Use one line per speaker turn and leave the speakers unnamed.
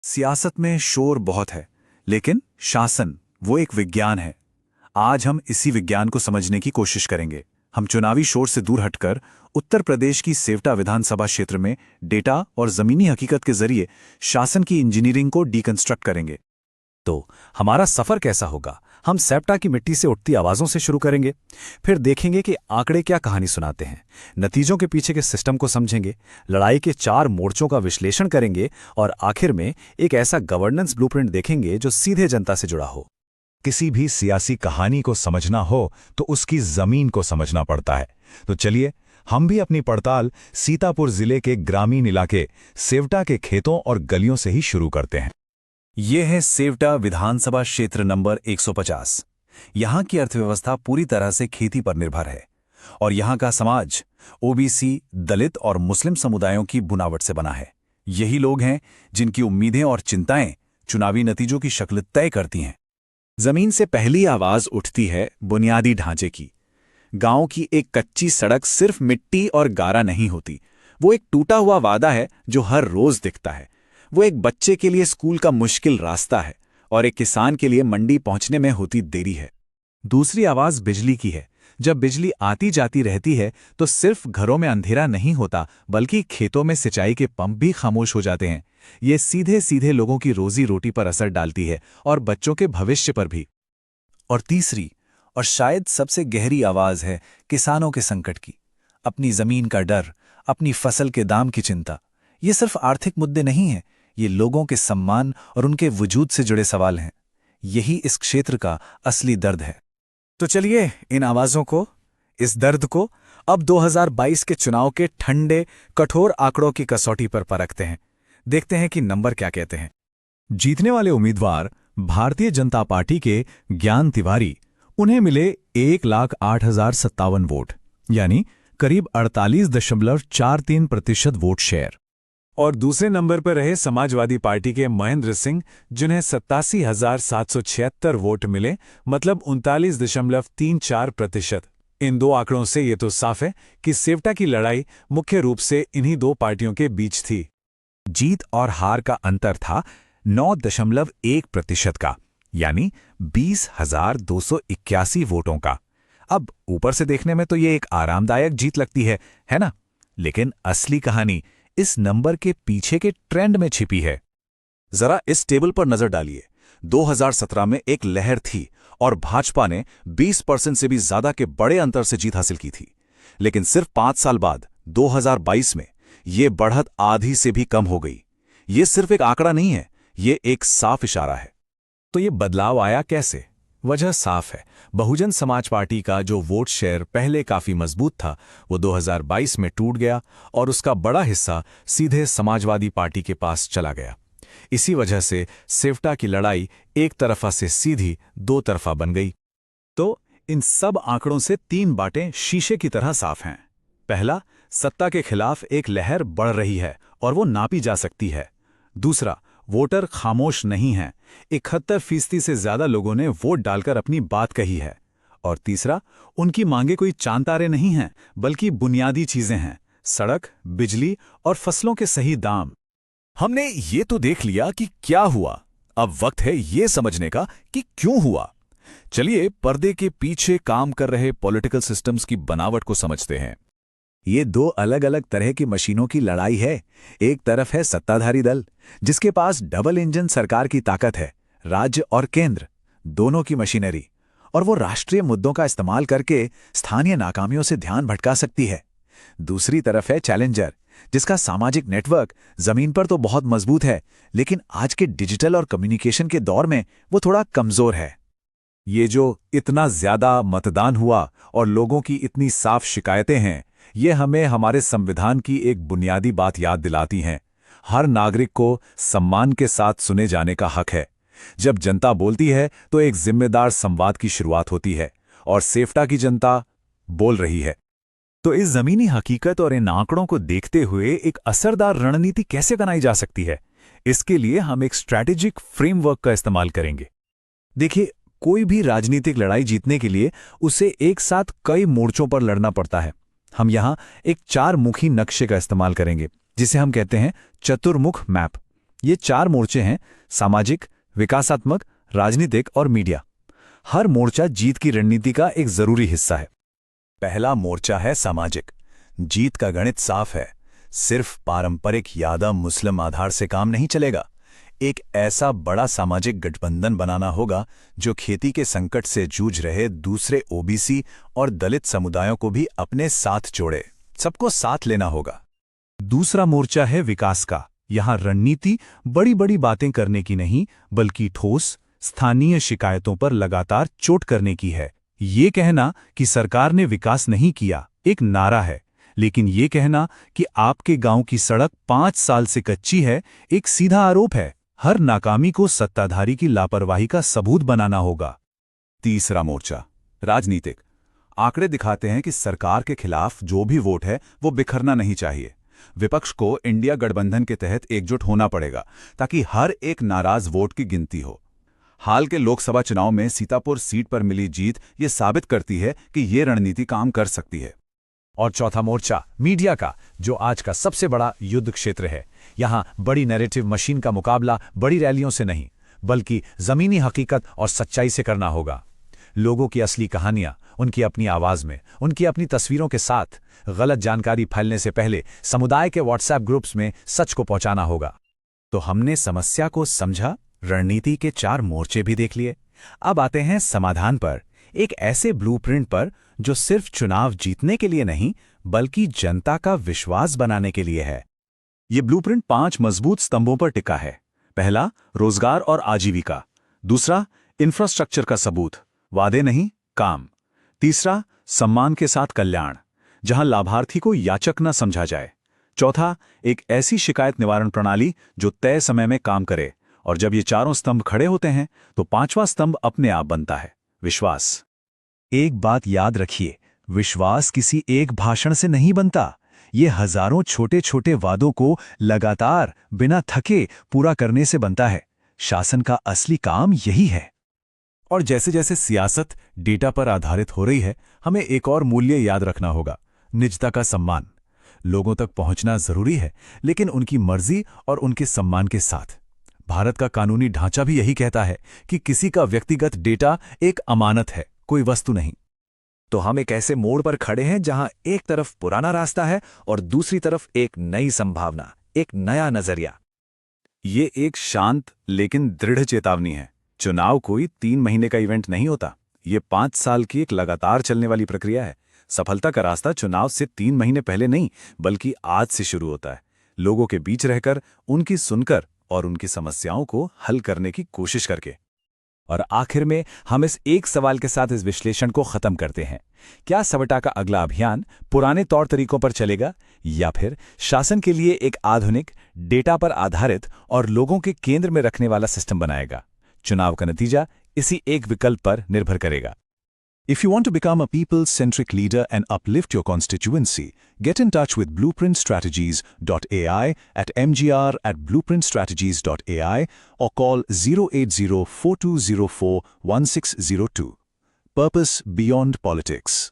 सियासत में शोर बहुत है, लेकिन शासन वो एक विज्ञान है। आज हम इसी विज्ञान को समझने की कोशिश करेंगे। हम चुनावी शोर से दूर हटकर उत्तर प्रदेश की सेवटा विधानसभा क्षेत्र में डेटा और जमीनी हकीकत के जरिए शासन की इंजीनियरिंग को डीकंस्ट्रक्ट करेंगे।
तो हमारा सफर कैसा होगा? हम सेप्टा की मिट्टी से उठती आवाजों से शुरू करेंगे, फिर देखेंगे कि आंकड़े क्या कहानी सुनाते हैं, नतीजों के पीछे के सिस्टम को समझेंगे, लड़ाई के 4 मोर्चों का विश्लेषण करेंगे और आखिर में एक ऐसा गवर्नेंस ब्लूप्रिंट देखेंगे जो सीधे जनता से जुड़ा हो।
किसी भी सियासी कहानी को समझना हो तो उसकी जमीन को समझना पड़ता है। तो चलिए हम भी अपनी पड़ताल सीतापुर जिले के ग्रामीण इलाके सेवटा के खेतों और गलियों से ही शुरू करते हैं।
ये है सेवटा विधानसभा क्षेत्र नंबर 150। यहाँ की अर्थव्यवस्था पूरी तरह से खेती पर निर्भर है और यहाँ का समाज ओबीसी, दलित और मुस्लिम समुदायों की बुनावट से बना है। यही लोग हैं जिनकी उम्मीदें और चिंताएं चुनावी नतीजों की शक्ल तय करती हैं। जमीन से पहली आवाज उठती है बुनियादी ढांचे की। गांव की एक कच्ची सड़क सिर्फ मिट्टी और गारा नहीं होती, वो एक टूटा हुआ वादा है जो हर रोज दिखता है। वो एक बच्चे के लिए स्कूल का मुश्किल रास्ता है और एक किसान के लिए मंडी पहुंचने में होती देरी है। दूसरी आवाज बिजली की है। जब बिजली आती जाती रहती है तो सिर्फ घरों में अंधेरा नहीं होता, बल्कि खेतों में सिंचाई के पंप भी खामोश हो जाते हैं। ये सीधे सीधे लोगों की रोजी रोटी पर असर डालती है और बच्चों के भविष्य पर भी। और तीसरी और शायद सबसे गहरी आवाज है किसानों के संकट की। अपनी जमीन का डर, अपनी फसल के दाम की चिंता। ये सिर्फ आर्थिक मुद्दे नहीं हैं, ये लोगों के सम्मान और उनके वजूद से जुड़े सवाल हैं। यही इस क्षेत्र का असली दर्द है। तो चलिए इन आवाजों को, इस दर्द को अब 2022 के चुनाव के ठंडे कठोर आंकड़ों की कसौटी पर परखते हैं। देखते हैं कि नंबर क्या कहते हैं।
जीतने वाले उम्मीदवार भारतीय जनता पार्टी के ज्ञान तिवारी, उन्हें मिले 1,08,057 वोट, यानी करीब 48.43% वोट शेयर।
और दूसरे नंबर पर रहे समाजवादी पार्टी के महेंद्र सिंह, जिन्हें 87,776 वोट मिले, मतलब 39.34%। इन दो आंकड़ों से ये तो साफ है कि सेवटा की लड़ाई मुख्य रूप से इन्हीं दो पार्टियों के बीच थी।
जीत और हार का अंतर था 9.1% का, यानी 20,281 वोटों का। अब ऊपर से देखने में तो ये एक आरामदायक जीत लगती है ना? लेकिन असली कहानी इस नंबर के पीछे के ट्रेंड में छिपी है।
जरा इस टेबल पर नजर डालिए। 2017 में एक लहर थी और भाजपा ने 20% से भी ज्यादा के बड़े अंतर से जीत हासिल की थी। लेकिन सिर्फ 5 साल बाद 2022 में ये बढ़त आधी से भी कम हो गई। ये सिर्फ एक आंकड़ा नहीं है, ये एक साफ इशारा है।
तो ये बदलाव आया कैसे? वजह साफ है। बहुजन समाज पार्टी का जो वोट शेयर पहले काफी मजबूत था, वो 2022 में टूट गया और उसका बड़ा हिस्सा सीधे समाजवादी पार्टी के पास चला गया। इसी वजह से सेवटा की लड़ाई एक तरफा से सीधी 2 तरफा बन गई।
तो इन सब आंकड़ों से 3 बातें शीशे की तरह साफ हैं। पहला, सत्ता के खिलाफ एक लहर बढ़ रही है और वो नापी जा सकती है। दूसरा, वोटर खामोश नहीं हैं। 71% से ज्यादा लोगों ने वोट डालकर अपनी बात कही है। और तीसरा, उनकी मांगे कोई चांद तारे नहीं हैं, बल्कि बुनियादी चीजें हैं। सड़क, बिजली और फसलों के सही दाम।
हमने ये तो देख लिया कि क्या हुआ, अब वक्त है ये समझने का कि क्यों हुआ। चलिए पर्दे के पीछे काम कर रहे पॉलिटिकल सिस्टम्स की बनावट को समझते हैं।
ये 2 अलग अलग तरह की मशीनों की लड़ाई है। एक तरफ है सत्ताधारी दल, जिसके पास डबल इंजन सरकार की ताकत है, राज्य और केंद्र दोनों की मशीनरी, और वो राष्ट्रीय मुद्दों का इस्तेमाल करके स्थानीय नाकामियों से ध्यान भटका सकती है। दूसरी तरफ है चैलेंजर, जिसका सामाजिक नेटवर्क जमीन पर तो बहुत मजबूत है, लेकिन आज के डिजिटल और कम्युनिकेशन के दौर में वो थोड़ा कमजोर है।
ये जो इतना ज्यादा मतदान हुआ और लोगों की इतनी साफ शिकायतें हैं, ये हमें हमारे संविधान की एक बुनियादी बात याद दिलाती हैं। हर नागरिक को सम्मान के साथ सुने जाने का हक है। जब जनता बोलती है तो एक जिम्मेदार संवाद की शुरुआत होती है, और सेवटा की जनता बोल रही है।
तो इस जमीनी हकीकत और इन आंकड़ों को देखते हुए एक असरदार रणनीति कैसे बनाई जा सकती है, इसके लिए हम एक स्ट्रैटेजिक फ्रेमवर्क का इस्तेमाल करेंगे। देखिए, कोई भी राजनीतिक लड़ाई जीतने के लिए उसे एक साथ कई मोर्चों पर लड़ना पड़ता है। हम यहां एक 4 मुखी नक्शे का इस्तेमाल करेंगे, जिसे हम कहते हैं चतुर्मुख मैप।
ये 4 मोर्चे हैं: सामाजिक, विकासात्मक, राजनीतिक और मीडिया। हर मोर्चा जीत की रणनीति का एक जरूरी हिस्सा है।
पहला मोर्चा है सामाजिक। जीत का गणित साफ है। सिर्फ पारंपरिक यादव मुस्लिम आधार से काम नहीं चलेगा। एक ऐसा बड़ा सामाजिक गठबंधन बनाना होगा जो खेती के संकट से जूझ रहे दूसरे ओबीसी और दलित समुदायों को भी अपने साथ जोड़े। सबको साथ लेना होगा।
दूसरा मोर्चा है विकास का। यहां रणनीति बड़ी बड़ी बातें करने की नहीं, बल्कि ठोस, स्थानीय शिकायतों पर लगातार चोट करने की है। ये कहना कि सरकार ने विकास नहीं किया एक नारा है, लेकिन ये कहना कि आपके गांव की सड़क 5 साल से कच्ची है एक सीधा आरोप है। हर नाकामी को सत्ताधारी की लापरवाही का सबूत बनाना होगा।
तीसरा मोर्चा राजनीतिक। आंकड़े दिखाते हैं कि सरकार के खिलाफ जो भी वोट है वो बिखरना नहीं चाहिए। विपक्ष को इंडिया गठबंधन के तहत एकजुट होना पड़ेगा ताकि हर एक नाराज वोट की गिनती हो। हाल के लोकसभा चुनाव में सीतापुर सीट पर मिली जीत ये साबित करती है कि ये रणनीति काम कर सकती है।
और चौथा मोर्चा मीडिया का, जो आज का सबसे बड़ा युद्ध क्षेत्र है। यहां बड़ी नैरेटिव मशीन का मुकाबला बड़ी रैलियों से नहीं, बल्कि जमीनी हकीकत और सच्चाई से करना होगा। लोगों की असली कहानियां उनकी अपनी आवाज में, उनकी अपनी तस्वीरों के साथ। गलत जानकारी फैलने से पहले समुदाय के व्हाट्सएप ग्रुप्स में सच को पहुंचाना होगा।
तो हमने समस्या को समझा, रणनीति के 4 मोर्चे भी देख लिए। अब आते हैं समाधान पर, एक ऐसे ब्लूप्रिंट पर जो सिर्फ चुनाव जीतने के लिए नहीं, बल्कि जनता का विश्वास बनाने के लिए है।
ये ब्लूप्रिंट 5 मजबूत स्तंभों पर टिका है। पहला, रोजगार और आजीविका। दूसरा, इंफ्रास्ट्रक्चर का सबूत, वादे नहीं काम। तीसरा, सम्मान के साथ कल्याण, जहां लाभार्थी को याचक न समझा जाए। चौथा, एक ऐसी शिकायत निवारण प्रणाली जो तय समय में काम करे। और जब ये चारों स्तंभ खड़े होते हैं तो 5वां स्तंभ अपने आप बनता है, विश्वास। एक बात याद रखिए, विश्वास किसी एक भाषण से नहीं बनता। ये हजारों छोटे छोटे वादों को लगातार बिना थके पूरा करने से बनता है। शासन का असली काम यही है।
और जैसे जैसे सियासत डेटा पर आधारित हो रही है, हमें एक और मूल्य याद रखना होगा: निजता का सम्मान। लोगों तक पहुंचना जरूरी है, लेकिन उनकी मर्जी और उनके सम्मान के साथ। भारत का कानूनी ढांचा भी यही कहता है कि किसी का व्यक्तिगत डेटा एक अमानत है, कोई वस्तु नहीं।
तो हम एक ऐसे मोड़ पर खड़े हैं जहां एक तरफ पुराना रास्ता है और दूसरी तरफ एक नई संभावना, एक नया नजरिया।
ये एक शांत लेकिन दृढ़ चेतावनी है। चुनाव कोई 3 महीने का इवेंट नहीं होता। ये 5 साल की एक लगातार चलने वाली प्रक्रिया है। सफलता का रास्ता चुनाव से 3 महीने पहले नहीं, बल्कि आज से शुरू होता है। लोगों के बीच रहकर, उनकी सुनकर और उनकी समस्याओं को हल करने की कोशिश करके।
और आखिर में हम इस एक सवाल के साथ इस विश्लेषण को खत्म करते हैं: क्या सवटा का अगला अभियान पुराने तौर तरीकों पर चलेगा, या फिर शासन के लिए एक आधुनिक, डेटा पर आधारित और लोगों के केंद्र में रखने वाला सिस्टम बनाएगा? चुनाव का नतीजा इसी एक विकल्प पर निर्भर करेगा।
If you want to become a people-centric leader and uplift your constituency, get in touch with blueprintstrategies.ai at mgr@blueprintstrategies.ai or call 080-4204-1602. Purpose beyond politics.